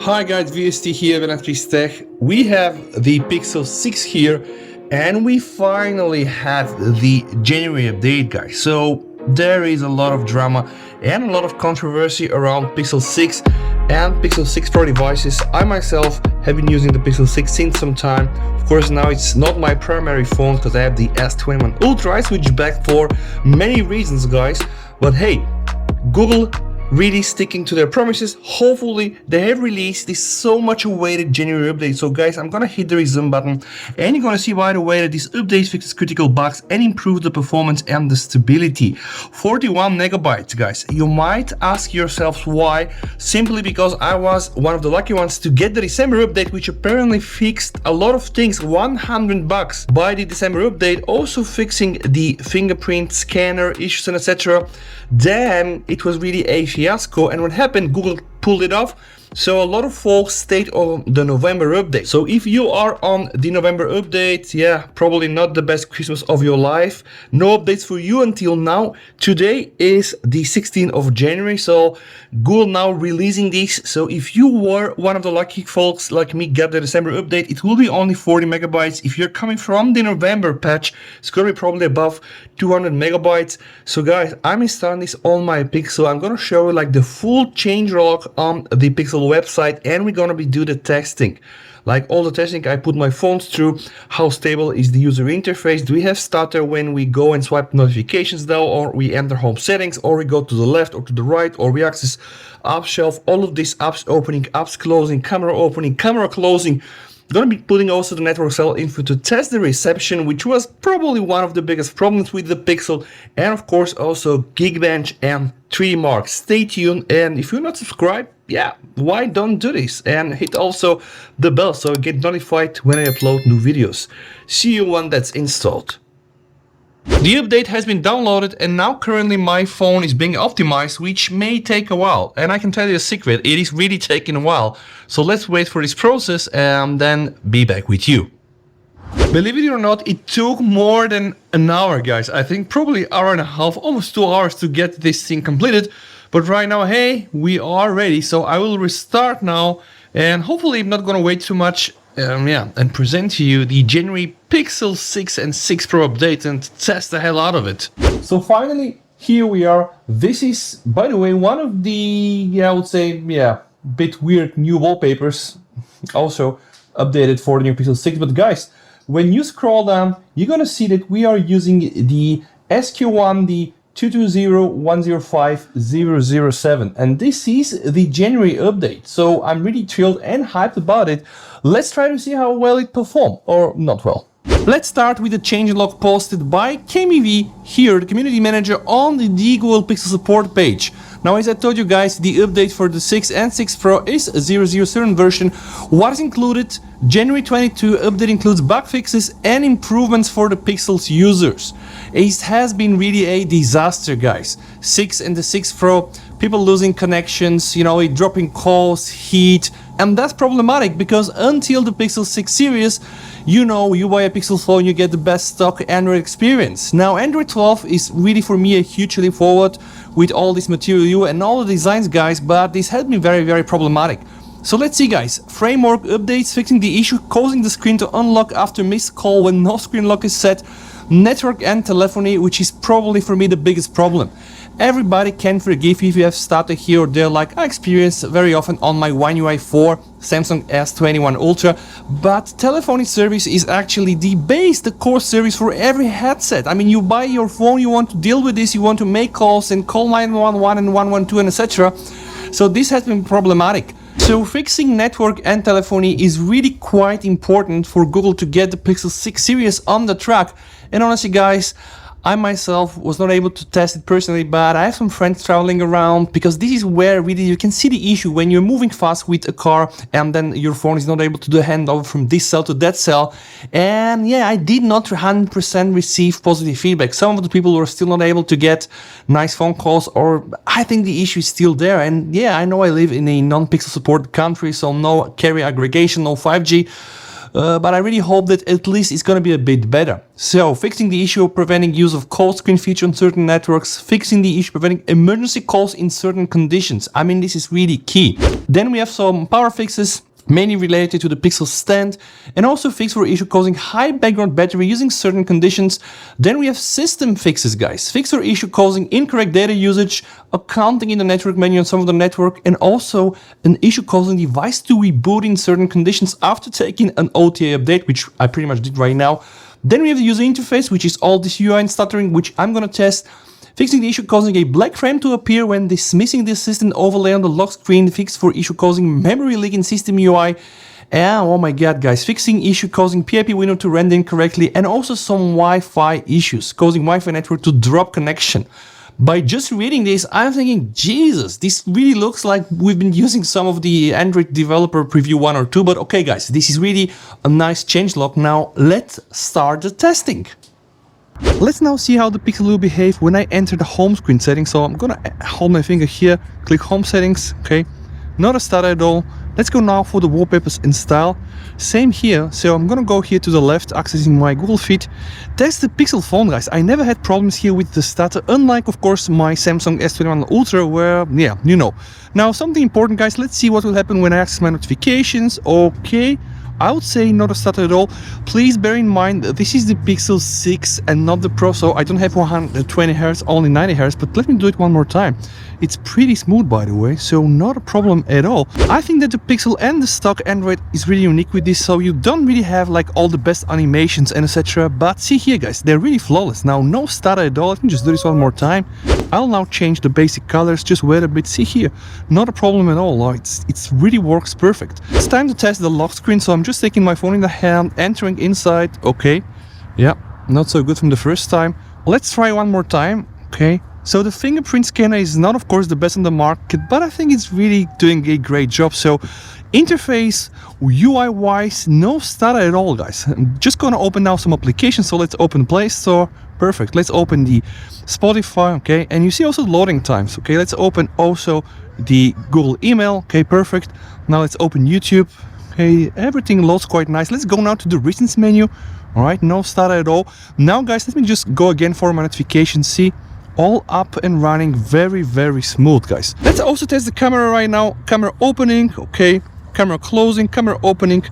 Hi guys, VST here, FingerPrint Tech. We have the Pixel 6 here, and we finally have the January update, guys. So there is a lot of drama and a lot of controversy around Pixel 6 and Pixel 6 Pro devices. I myself have been using the Pixel 6 since some time. Of course, now it's not my primary phone because I have the S21 Ultra. I switched back for many reasons, guys. But hey, Google really sticking to their promises. Hopefully they have released this so much awaited January update. So guys, I'm gonna hit the resume button and you're gonna see right away that this update fixes critical bugs and improves the performance and the stability. 41 megabytes, guys. You might ask yourselves why. Simply because I was one of the lucky ones to get the December update, which apparently fixed a lot of things. $100 by the December update, also fixing the fingerprint scanner issues and etc. Then it was really a fiasco, and what happened, Google pulled it off. So a lot of folks stayed on the November update. So if you are on the November update, yeah, probably not the best Christmas of your life. No updates for you until now. Today is the 16th of January, so Google now releasing this. So if you were one of the lucky folks like me, got the December update, it will be only 40 megabytes. If you're coming from the November patch, it's gonna be probably above 200 megabytes. So guys, I'm installing this on my Pixel. I'm gonna show you like the full changelog on the Pixel website, and we're gonna do the testing, like all the testing I put my phones through. How stable is the user interface? Do we have stutter when we go and swipe notifications though, or we enter home settings, or we go to the left or to the right, or we access app shelf? All of these apps opening, apps closing, camera opening, camera closing. Gonna be putting also the network cell info to test the reception, which was probably one of the biggest problems with the Pixel, and of course also GeekBench and 3D Mark. Stay tuned, and if you're not subscribed, yeah, why don't do this? And hit also the bell so you get notified when I upload new videos. See you when that's installed. The update has been downloaded, and now currently my phone is being optimized, which may take a while. And I can tell you a secret, it is really taking a while. So let's wait for this process and then be back with you. Believe it or not, it took more than an hour, guys. I think probably an hour and a half, almost 2 hours to get this thing completed. But right now, hey, we are ready. So I will restart now, and hopefully I'm not gonna wait too much. And present to you the January Pixel 6 and 6 Pro update and test the hell out of it. So finally, here we are. This is, by the way, one of the, I would say, bit weird new wallpapers. Also updated for the new Pixel 6. But guys, when you scroll down, you're gonna see that we are using the SQ1, the 220.105.007, and this is the January update. So I'm really thrilled and hyped about it. Let's try to see how well it performed, or not well. Let's start with the changelog posted by KMV here, the community manager on the Google Pixel support page. Now, as I told you guys, the update for the 6 and 6 Pro is a 007 version. What is included? January 22 update includes bug fixes and improvements for the Pixel's users. It has been really a disaster, guys. 6 and the 6 Pro, people losing connections, it dropping calls, heat, and that's problematic because until the Pixel 6 series, you buy a Pixel phone, you get the best stock Android experience. Now, Android 12 is really for me a huge leap forward with all this material and all the designs, guys, but this has been very, very problematic. So let's see, guys. Framework updates fixing the issue causing the screen to unlock after missed call when no screen lock is set. Network and telephony, which is probably for me the biggest problem. Everybody can forgive if you have Stutter here or there, like I experience very often on my One UI 4 Samsung S21 Ultra, but telephony service is actually the base, the core service for every headset. I mean, you buy your phone, you want to deal with this, you want to make calls and call 911 and 112 and etc. So this has been problematic. So fixing network and telephony is really quite important for Google to get the Pixel 6 series on the track. And honestly, guys, I myself was not able to test it personally, but I have some friends traveling around, because this is where really you can see the issue when you're moving fast with a car and then your phone is not able to do a handover from this cell to that cell. And yeah, I did not 100% receive positive feedback. Some of the people were still not able to get nice phone calls, or I think the issue is still there. And yeah, I know I live in a non-Pixel supported country, so no carrier aggregation, no 5G. but I really hope that at least it's gonna be a bit better. So, fixing the issue of preventing use of call screen feature on certain networks, fixing the issue preventing emergency calls in certain conditions. I mean, this is really key. Then we have some power fixes, mainly related to the Pixel stand, and also fix for issue causing high background battery using certain conditions. Then we have system fixes, guys. Fix for issue causing incorrect data usage, accounting in the network menu on some of the network, and also an issue causing device to reboot in certain conditions after taking an OTA update, which I pretty much did right now. Then we have the user interface, which is all this UI and stuttering, which I'm gonna test. Fixing the issue causing a black frame to appear when dismissing the assistant overlay on the lock screen. Fix for issue causing memory leak in system UI. And oh my god, guys, fixing issue causing PIP window to render incorrectly, and also some Wi-Fi issues causing Wi-Fi network to drop connection. By just reading this, I'm thinking, Jesus, this really looks like we've been using some of the Android developer preview 1 or 2, but okay guys, this is really a nice changelog. Now let's start the testing. Let's now see how the Pixel will behave when I enter the home screen settings. So I'm gonna hold my finger here, click home settings, okay, not a stutter at all. Let's go now for the wallpapers and style. Same here, so I'm gonna go here to the left, accessing my Google feed. That's the Pixel phone, guys. I never had problems here with the stutter, unlike of course my Samsung S21 Ultra, where, yeah, you know. Now something important, guys, let's see what will happen when I access my notifications. Okay, I would say not a stutter at all. Please bear in mind that this is the Pixel 6 and not the Pro, so I don't have 120 Hz, only 90 Hz, but let me do it one more time. It's pretty smooth, by the way, so not a problem at all. I think that the Pixel and the stock Android is really unique with this, so you don't really have like all the best animations and etc. But see here, guys, they're really flawless. Now, no stutter at all. Let me just do this one more time. I'll now change the basic colors, just wait a bit. See here, not a problem at all. It's really works perfect. It's time to test the lock screen, so I'm just taking my phone in the hand, entering inside. Okay, yeah, not so good from the first time. Let's try one more time. Okay. So the fingerprint scanner is not of course the best on the market, but I think it's really doing a great job. So interface, UI wise, no stutter at all, guys. I'm just gonna open now some applications. So let's open Play Store. Perfect. Let's open the Spotify, okay, and you see also loading times. Okay, let's open also the Google email. Okay, perfect. Now let's open YouTube. Okay, everything loads quite nice. Let's go now to the recents menu. All right, no stutter at all. Now guys, let me just go again for my notifications. See, all up and running, very, very smooth, guys. Let's also test the camera right now. Camera opening, okay. Camera closing, camera opening,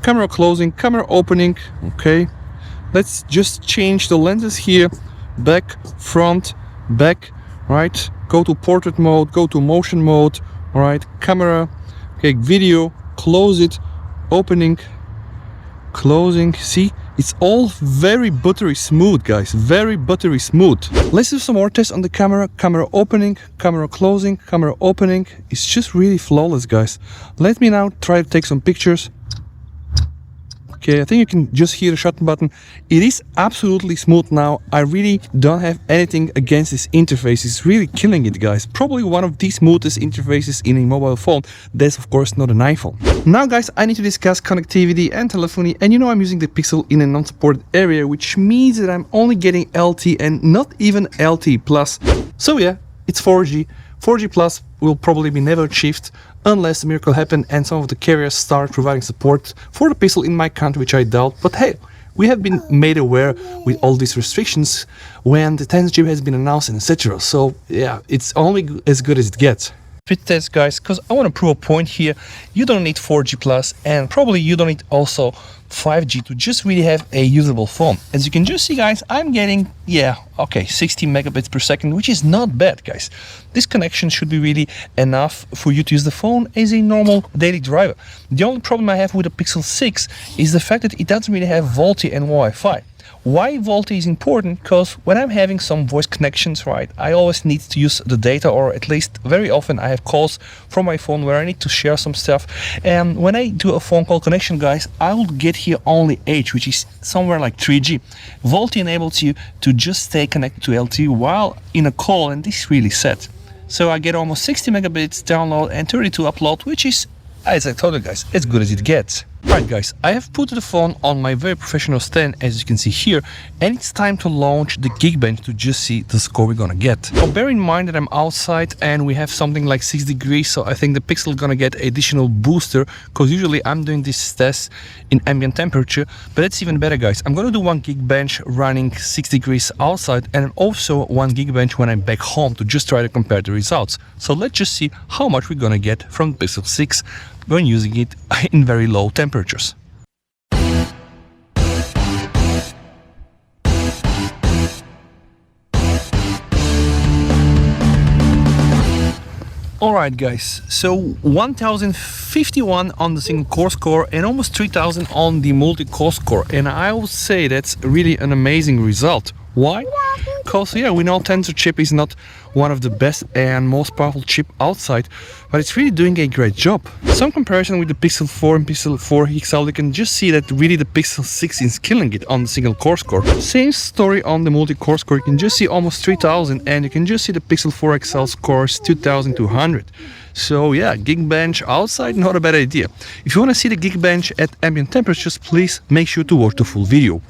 camera closing, camera opening, okay. Let's just change the lenses here. Back, front, back, right. Go to portrait mode, go to motion mode, all right. Camera, okay, video, close it, opening, closing, see? It's all very buttery smooth, guys, very buttery smooth. Let's do some more tests on the camera. Camera opening, camera closing, camera opening. It's just really flawless, guys. Let me now try to take some pictures. Okay, I think you can just hear the shutter button. It is absolutely smooth now. I really don't have anything against this interface. It's really killing it, guys. Probably one of the smoothest interfaces in a mobile phone. That's of course not an iPhone. Now guys, I need to discuss connectivity and telephony, and you know I'm using the Pixel in a non-supported area, which means that I'm only getting LTE and not even LTE plus. So yeah, it's 4G. 4G plus will probably be never achieved unless a miracle happens and some of the carriers start providing support for the Pixel in my country, which I doubt. But hey, we have been made aware with all these restrictions when the 10th chip has been announced and etc. So yeah, it's only as good as it gets. Fit test, guys, because I want to prove a point here. You don't need 4G plus, and probably you don't need also 5G to just really have a usable phone. As you can just see, guys, I'm getting, yeah, okay, 60 megabits per second, which is not bad, guys. This connection should be really enough for you to use the phone as a normal daily driver. The only problem I have with the Pixel 6 is the fact that it doesn't really have VoLTE and Wi-Fi. Why VoLTE is important? Because when I'm having some voice connections, right, I always need to use the data, or at least very often I have calls from my phone where I need to share some stuff. And when I do a phone call connection, guys, I will get here only H, which is somewhere like 3G. VoLTE enables you to just stay connected to LTE while in a call, and this is really sad. So I get almost 60 megabits download and 32 upload, which is, as I told you guys, as good as it gets. Alright guys, I have put the phone on my very professional stand, as you can see here, and it's time to launch the GeekBench to just see the score we're gonna get. Now bear in mind that I'm outside and we have something like 6 degrees, so I think the Pixel is gonna get additional booster, because usually I'm doing this test in ambient temperature, but it's even better guys. I'm gonna do one GeekBench running 6 degrees outside and also one GeekBench when I'm back home to just try to compare the results. So let's just see how much we're gonna get from the Pixel 6 when using it in very low temperatures. Alright guys, so 1051 on the single core score and almost 3000 on the multi-core score, and I would say that's really an amazing result. Why? Because yeah, we know Tensor chip is not one of the best and most powerful chip outside, but it's really doing a great job. Some comparison with the Pixel 4 and Pixel 4 XL, you can just see that really the Pixel 6 is killing it on the single core score. Same story on the multi-core score, you can just see almost 3000, and you can just see the Pixel 4 XL scores 2200. So yeah, GeekBench outside, not a bad idea. If you want to see the GeekBench at ambient temperatures, please make sure to watch the full video.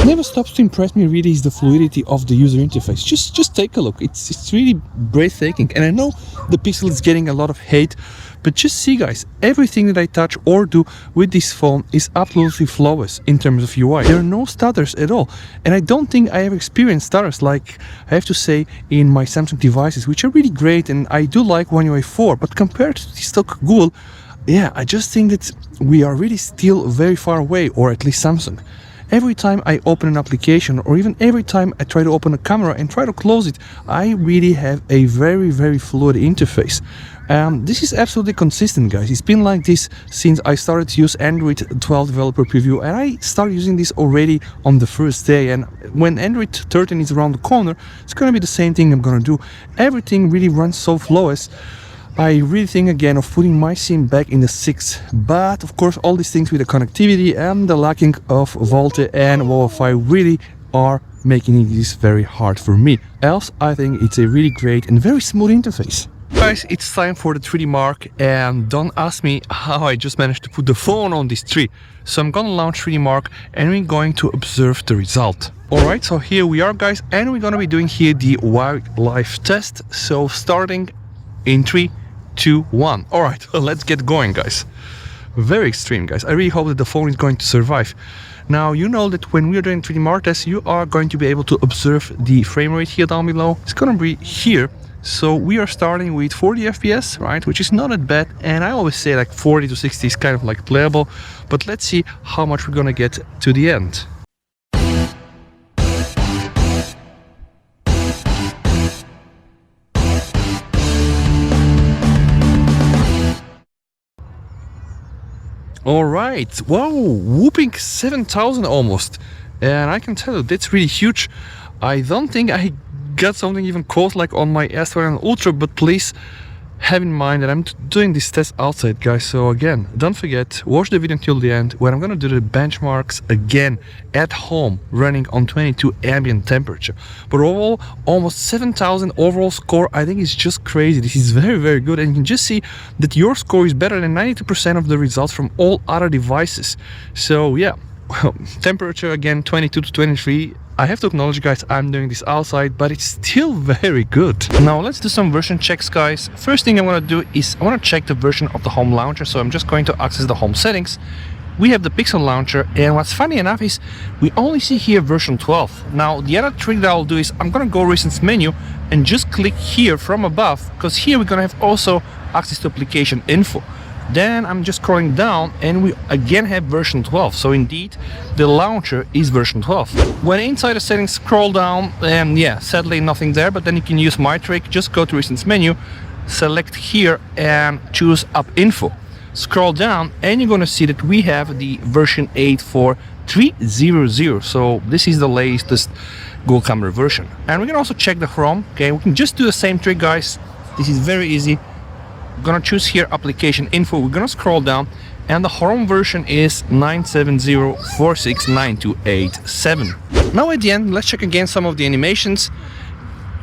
Never stops to impress me really is the fluidity of the user interface. Just take a look, it's really breathtaking. And I know the Pixel is getting a lot of hate, but just see guys, everything that I touch or do with this phone is absolutely flawless in terms of UI. There are no stutters at all, and I don't think I ever experienced stutters, like I have to say, in my Samsung devices, which are really great, and I do like One UI 4, but compared to the stock Google, yeah, I just think that we are really still very far away, or at least Samsung. Every time I open an application, or even every time I try to open a camera and try to close it, I really have a very fluid interface. This is absolutely consistent guys. It's been like this since I started to use Android 12 developer preview, and I started using this already on the first day, and when Android 13 is around the corner, it's gonna be the same thing I'm gonna do. Everything really runs so flawless. I really think again of putting my SIM back in the 6, but of course all these things with the connectivity and the lacking of VoLTE and Wi-Fi really are making this very hard for me. Else I think it's a really great and very smooth interface. Guys, it's time for the 3D mark, and don't ask me how I just managed to put the phone on this tree. So I'm gonna launch 3D mark and we're going to observe the result. Alright, so here we are guys, and we're gonna be doing here the wildlife test. So starting in 3, 2, 1. Alright, well, let's get going guys. Very extreme guys. I really hope that the phone is going to survive. Now you know that when we are doing 3D mark test, you are going to be able to observe the frame rate here down below. It's gonna be here. So we are starting with 40 FPS, right, which is not that bad, and I always say like 40 to 60 is kind of like playable, but let's see how much we're gonna get to the end. Alright, wow, whooping 7000 almost, and I can tell you that's really huge. I don't think I got something even close like on my S21 Ultra, but please have in mind that I'm doing this test outside guys, so again, don't forget, watch the video until the end when I'm gonna do the benchmarks again at home running on 22 ambient temperature. But overall, almost 7000 overall score, I think is just crazy. This is very good, and you can just see that your score is better than 92% of the results from all other devices. So yeah, well, temperature again 22 to 23. I have to acknowledge guys, I'm doing this outside, but it's still very good. Now let's do some version checks guys. First thing I want to do is I want to check the version of the home launcher, so I'm just going to access the home settings. We have the Pixel launcher, and what's funny enough is we only see here version 12. Now the other trick that I'll do is I'm gonna go recent menu and just click here from above, because here we're gonna have also access to application info. Then I'm just scrolling down and we again have version 12. So indeed, the launcher is version 12. When inside the settings, scroll down, and yeah, sadly nothing there, but then you can use my trick. Just go to recent menu, select here and choose app info. Scroll down and you're going to see that we have the version 8.4.3.0.0. So this is the latest Google Camera version. And we can also check the Chrome. Okay, we can just do the same trick guys. This is very easy. We're gonna choose here application info, we're gonna scroll down, and the home version is 970469287. Now at the end, let's check again some of the animations.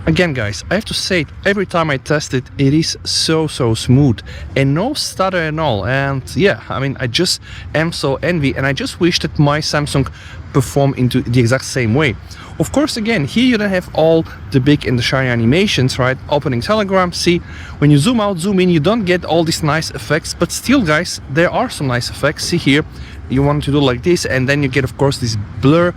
Again guys, I have to say it, every time I test it, it is so smooth and no stutter at all. And yeah, I mean, I just am so envy, and I just wish that my Samsung performed into the exact same way. Of course, again, here you don't have all the big and the shiny animations, right? Opening Telegram, see, when you zoom out, zoom in, you don't get all these nice effects, but still guys, there are some nice effects. See here, you want to do like this, and then you get, of course, this blur.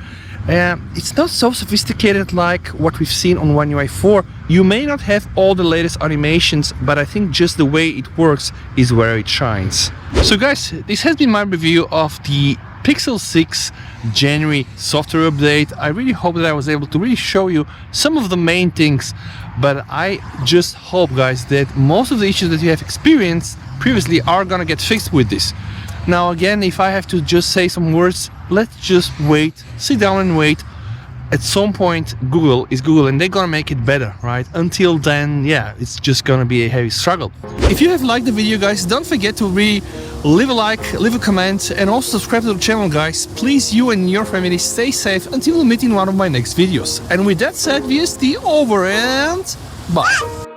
It's not so sophisticated like what we've seen on One UI 4. You may not have all the latest animations, but I think just the way it works is where it shines. So guys, this has been my review of the Pixel 6 January software update. I really hope that I was able to really show you some of the main things, but I just hope guys that most of the issues that you have experienced previously are gonna get fixed with this. Now again, if I have to just say some words, let's just wait, sit down and wait. At some point, Google is Google and they're gonna make it better, right? Until then, yeah, it's just gonna be a heavy struggle. If you have liked the video, guys, don't forget to really leave a like, leave a comment, and also subscribe to the channel, guys. Please, you and your family stay safe until we meet in one of my next videos. And with that said, VST over and bye.